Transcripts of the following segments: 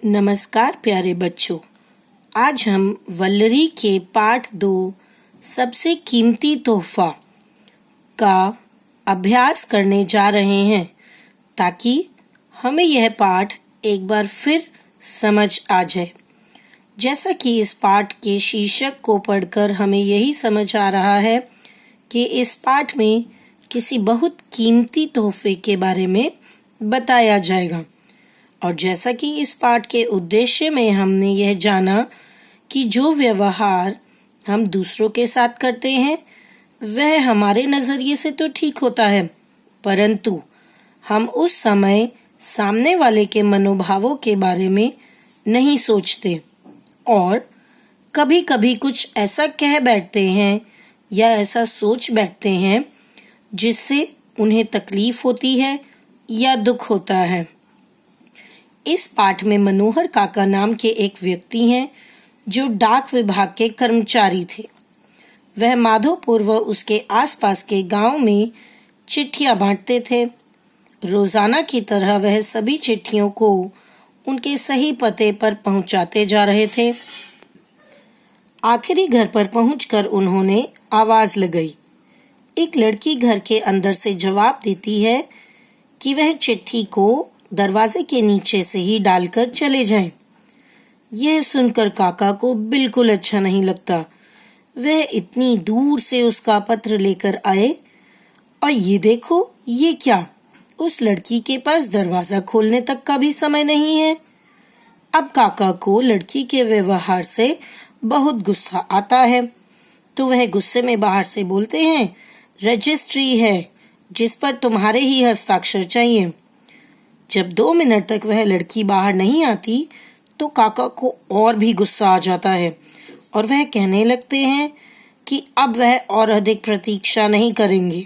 नमस्कार प्यारे बच्चों। आज हम वल्लरी के पाठ 2 सबसे कीमती तोहफा का अभ्यास करने जा रहे हैं ताकि हमें यह पाठ एक बार फिर समझ आ जाए। जैसा कि इस पाठ के शीर्षक को पढ़कर हमें यही समझ आ रहा है कि इस पाठ में किसी बहुत कीमती तोहफे के बारे में बताया जाएगा। और जैसा कि इस पाठ के उद्देश्य में हमने यह जाना कि जो व्यवहार हम दूसरों के साथ करते हैं वह हमारे नजरिए से तो ठीक होता है, परंतु हम उस समय सामने वाले के मनोभावों के बारे में नहीं सोचते और कभी-कभी कुछ ऐसा कह बैठते हैं या ऐसा सोच बैठते हैं जिससे उन्हें तकलीफ होती है या दुख होता है। इस पाठ में मनोहर काका नाम के एक व्यक्ति हैं जो डाक विभाग के कर्मचारी थे। वह माधोपुर व उसके आसपास के गांव में चिट्ठियां बांटते थे। रोजाना की तरह वह सभी चिट्ठियों को उनके सही पते पर पहुंचाते जा रहे थे। आखिरी घर पर पहुंचकर उन्होंने आवाज लगाई। एक लड़की घर के अंदर से जवाब देती है कि वह चिट्ठी को दरवाजे के नीचे से ही डालकर चले जाएं। यह सुनकर काका को बिल्कुल अच्छा नहीं लगता। वह इतनी दूर से उसका पत्र लेकर आए और ये देखो, ये क्या, उस लड़की के पास दरवाजा खोलने तक का भी समय नहीं है। अब काका को लड़की के व्यवहार से बहुत गुस्सा आता है, तो वह गुस्से में बाहर से बोलते हैं, रजिस्ट्री है जिस पर तुम्हारे ही हस्ताक्षर चाहिए। जब 2 मिनट तक वह लड़की बाहर नहीं आती तो काका को और भी गुस्सा आ जाता है और वह कहने लगते हैं कि अब वह और अधिक प्रतीक्षा नहीं करेंगे।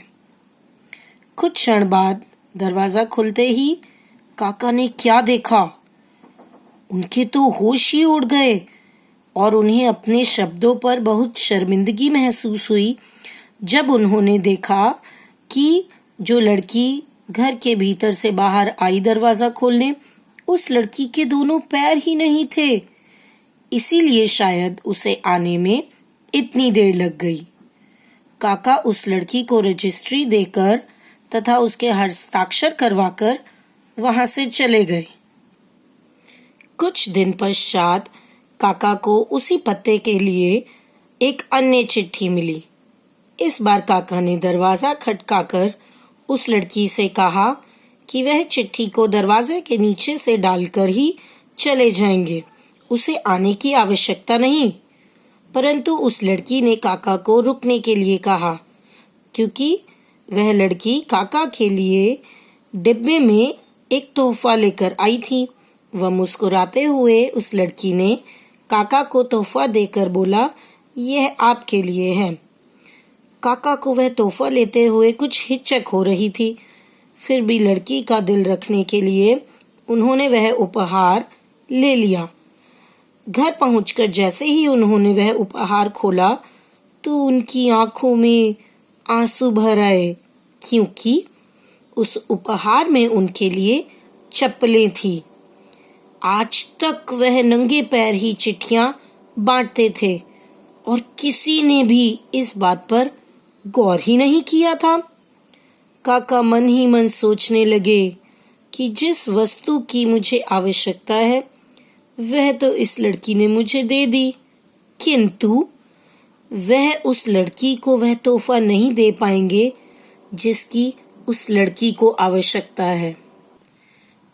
कुछ क्षण बाद दरवाजा खुलते ही काका ने क्या देखा, उनके तो होश ही उड़ गए और उन्हें अपने शब्दों पर बहुत शर्मिंदगी महसूस हुई जब उन्होंने देखा कि जो लड़की घर के भीतर से बाहर आई दरवाजा खोलने, उस लड़की के दोनों पैर ही नहीं थे। इसीलिए शायद उसे आने में इतनी देर लग गई। काका उस लड़की को रजिस्ट्री देकर तथा उसके हस्ताक्षर करवाकर वहां से चले गए। कुछ दिन पश्चात काका को उसी पते के लिए एक अन्य चिट्ठी मिली। इस बार काका ने दरवाजा खटकाकर उस लड़की से कहा कि वह चिट्ठी को दरवाजे के नीचे से डालकर ही चले जाएंगे, उसे आने की आवश्यकता नहीं। परंतु उस लड़की ने काका को रुकने के लिए कहा, क्योंकि वह लड़की काका के लिए डिब्बे में एक तोहफा लेकर आई थी। वह मुस्कुराते हुए उस लड़की ने काका को तोहफा देकर बोला, यह आपके लिए है। काका को वह तोहफा लेते हुए कुछ हिचक हो रही थी, फिर भी लड़की का दिल रखने के लिए उन्होंने वह उपहार ले लिया। घर पहुंचकर जैसे ही उन्होंने वह उपहार खोला तो उनकी आंखों में आंसू भर आए, क्योंकि उस उपहार में उनके लिए चप्पलें थी। आज तक वह नंगे पैर ही चिट्ठियां बांटते थे और किसी ने भी इस बात पर गौर ही नहीं किया था। काका मन ही मन सोचने लगे कि जिस वस्तु की मुझे आवश्यकता है वह तो इस लड़की ने मुझे दे दी, किंतु वह उस लड़की को वह तोहफा नहीं दे पाएंगे जिसकी उस लड़की को आवश्यकता है।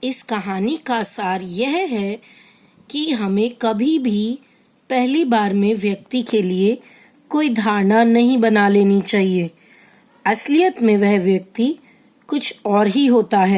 इस कहानी का सार यह है कि हमें कभी भी पहली बार में व्यक्ति के लिए कोई धारणा नहीं बना लेनी चाहिए। असलियत में वह व्यक्ति कुछ और ही होता है।